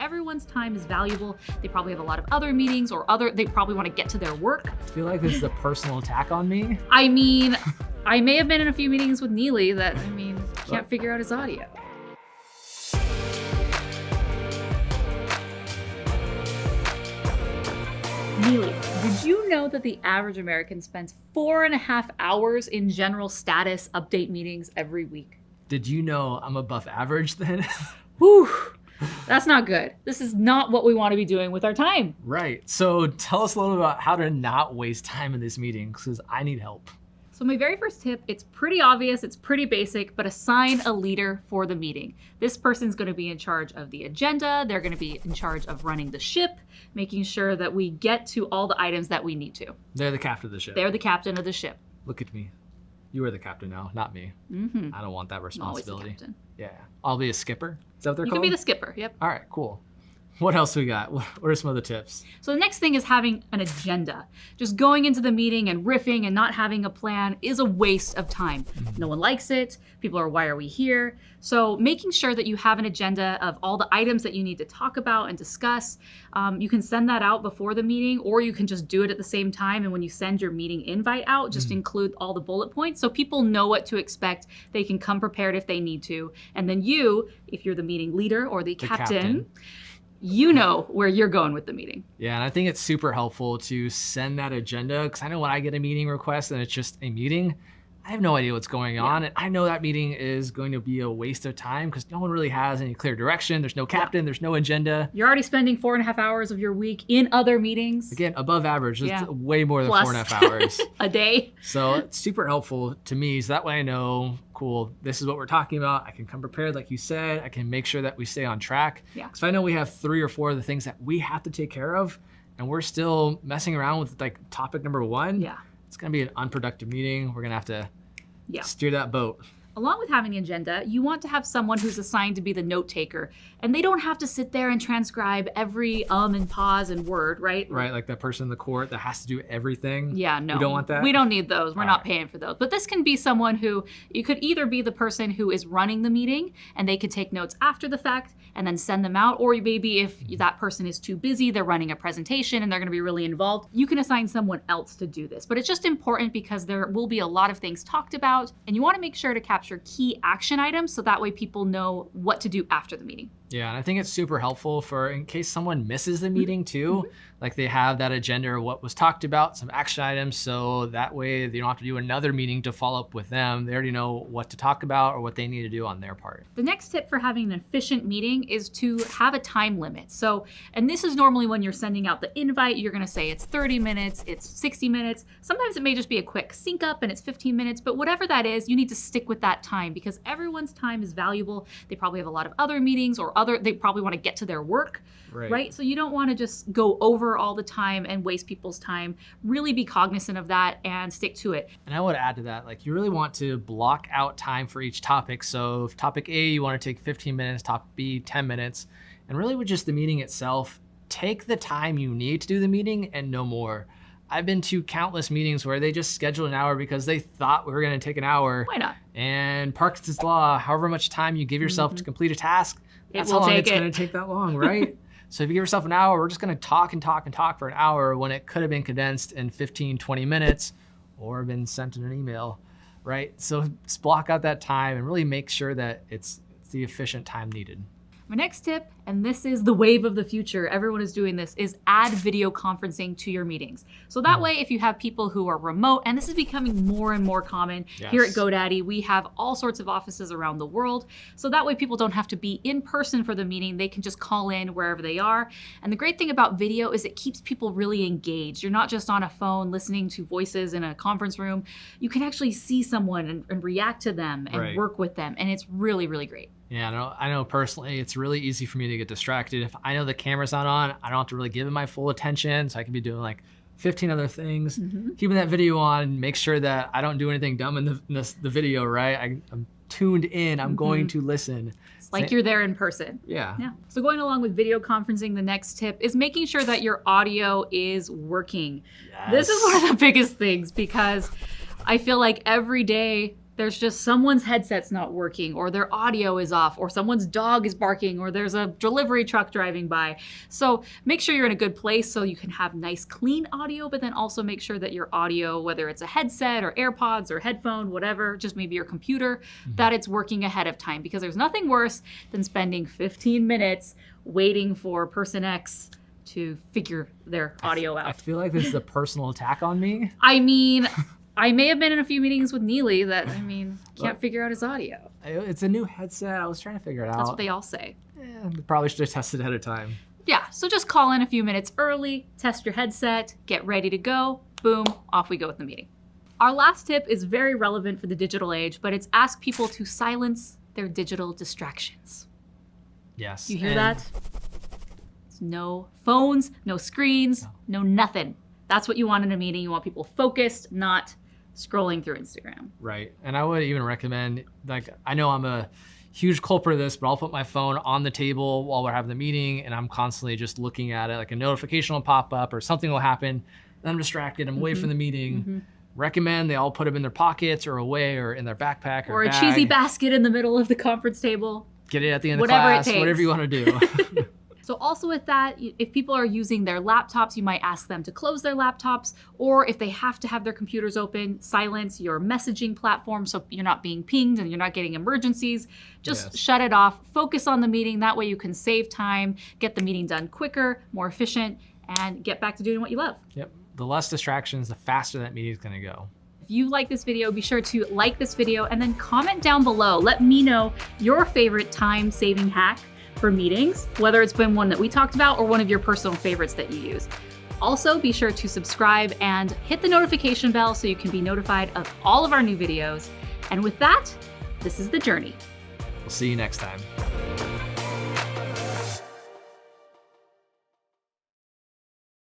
everyone's time is valuable. They probably have a lot of other meetings or they probably want to get to their work. I feel like this is a personal attack on me. I mean, I may have been in a few meetings with Neely that, can't figure out his audio. Neely, did you know that the average American spends 4.5 hours in general status update meetings every week? Did you know I'm above average then? Whew, that's not good. This is not what we want to be doing with our time. Right. So tell us a little about how to not waste time in this meeting, because I need help. So my very first tip, it's pretty obvious, it's pretty basic, but assign a leader for the meeting. This person's going to be in charge of the agenda. They're going to be in charge of running the ship, making sure that we get to all the items that we need to. They're the captain of the ship. They're the captain of the ship. Look at me. You are the captain now, not me. Mm-hmm. I don't want that responsibility. Always the captain. Yeah. I'll be a skipper. Is that what they're You called? can be the skipper, yep. All right, cool. What else we got? What are some other tips? So the next thing is having an agenda. Just going into the meeting and riffing and not having a plan is a waste of time. No one likes it. People are, why are we here? So making sure that you have an agenda of all the items that you need to talk about and discuss. You can send that out before the meeting, or you can just do it at the same time. And when you send your meeting invite out, just include all the bullet points so people know what to expect. They can come prepared if they need to. And then you, if you're the meeting leader or the captain, you know where you're going with the meeting. Yeah, and I think it's super helpful to send that agenda, because I know when I get a meeting request and it's just a meeting, I have no idea what's going on. And I know that meeting is going to be a waste of time because no one really has any clear direction. There's no captain, there's no agenda. You're already spending 4.5 hours of your week in other meetings. Again, above average, it's way more than Plus 4.5 hours. a day. So it's super helpful to me. So that way I know, cool, this is what we're talking about. I can come prepared, like you said. I can make sure that we stay on track. Yeah. Because if I know we have 3 or 4 of the things that we have to take care of, and we're still messing around with like topic number 1, it's gonna be an unproductive meeting. We're gonna have to steer that boat. Along with having the agenda, you want to have someone who's assigned to be the note taker. And they don't have to sit there and transcribe every and pause and word, right? Right, like that person in the court that has to do everything. Yeah, no. We don't want that? We don't need those. We're not paying for those. But this can be someone who, you could either be the person who is running the meeting and they could take notes after the fact and then send them out. Or maybe if that person is too busy, they're running a presentation and they're gonna be really involved, you can assign someone else to do this. But it's just important because there will be a lot of things talked about and you wanna make sure to capture key action items so that way people know what to do after the meeting. Yeah, and I think it's super helpful for in case someone misses the meeting too, like they have that agenda or what was talked about, some action items, so that way they don't have to do another meeting to follow up with them. They already know what to talk about or what they need to do on their part. The next tip for having an efficient meeting is to have a time limit. So, and this is normally when you're sending out the invite, you're gonna say it's 30 minutes, it's 60 minutes. Sometimes it may just be a quick sync up and it's 15 minutes, but whatever that is, you need to stick with that time because everyone's time is valuable. They probably have a lot of other meetings or they probably want to get to their work, right? So you don't want to just go over all the time and waste people's time. Really be cognizant of that and stick to it. And I would add to that, like you really want to block out time for each topic. So if topic A, you want to take 15 minutes, topic B, 10 minutes, and really with just the meeting itself, take the time you need to do the meeting and no more. I've been to countless meetings where they just scheduled an hour because they thought we were going to take an hour. Why not? And Parkinson's law, however much time you give yourself to complete a task, that's how long it's going to take that long, right? So if you give yourself an hour, we're just going to talk and talk and talk for an hour when it could have been condensed in 15, 20 minutes or been sent in an email, right? So just block out that time and really make sure that it's the efficient time needed. My next tip, and this is the wave of the future, everyone is doing this, is add video conferencing to your meetings. So that way, if you have people who are remote, and this is becoming more and more common here at GoDaddy, we have all sorts of offices around the world. So that way people don't have to be in person for the meeting. They can just call in wherever they are. And the great thing about video is it keeps people really engaged. You're not just on a phone listening to voices in a conference room. You can actually see someone and react to them and work with them. And it's really, really great. Yeah, I know personally, it's really easy for me to get distracted. If I know the camera's not on, I don't have to really give it my full attention. So I can be doing like 15 other things, keeping that video on, make sure that I don't do anything dumb in the video, right? I'm tuned in, I'm going to listen. It's like you're there in person. Yeah. So going along with video conferencing, the next tip is making sure that your audio is working. This is one of the biggest things because I feel like every day there's just someone's headset's not working, or their audio is off, or someone's dog is barking, or there's a delivery truck driving by. So make sure you're in a good place so you can have nice, clean audio, but then also make sure that your audio, whether it's a headset or AirPods or headphone, whatever, just maybe your computer, that it's working ahead of time, because there's nothing worse than spending 15 minutes waiting for person X to figure their audio out. I feel like this is a personal attack on me. I mean, I may have been in a few meetings with Neely that, can't figure out his audio. It's a new headset. I was trying to figure it out. That's what they all say. Probably should have tested ahead of time. Yeah, so just call in a few minutes early, test your headset, get ready to go, boom, off we go with the meeting. Our last tip is very relevant for the digital age, but it's ask people to silence their digital distractions. Yes. You hear that? No phones, no screens, no nothing. That's what you want in a meeting. You want people focused, not scrolling through Instagram. Right. And I would even recommend, I know I'm a huge culprit of this, but I'll put my phone on the table while we're having the meeting and I'm constantly just looking at it. Like a notification will pop up or something will happen. Then I'm distracted. I'm away from the meeting. Recommend they all put them in their pockets or away or in their backpack or a bag. cheesy basket in the middle of the conference table. Get it at the end of class, whatever you want to do. So also with that, if people are using their laptops, you might ask them to close their laptops, or if they have to have their computers open, silence your messaging platform so you're not being pinged and you're not getting emergencies. Just shut it off, focus on the meeting. That way you can save time, get the meeting done quicker, more efficient, and get back to doing what you love. Yep. The less distractions, the faster that meeting is going to go. If you like this video, be sure to like this video and then comment down below. Let me know your favorite time-saving hack for meetings, whether it's been one that we talked about or one of your personal favorites that you use. Also, be sure to subscribe and hit the notification bell so you can be notified of all of our new videos. And with that, this is The Journey. We'll see you next time.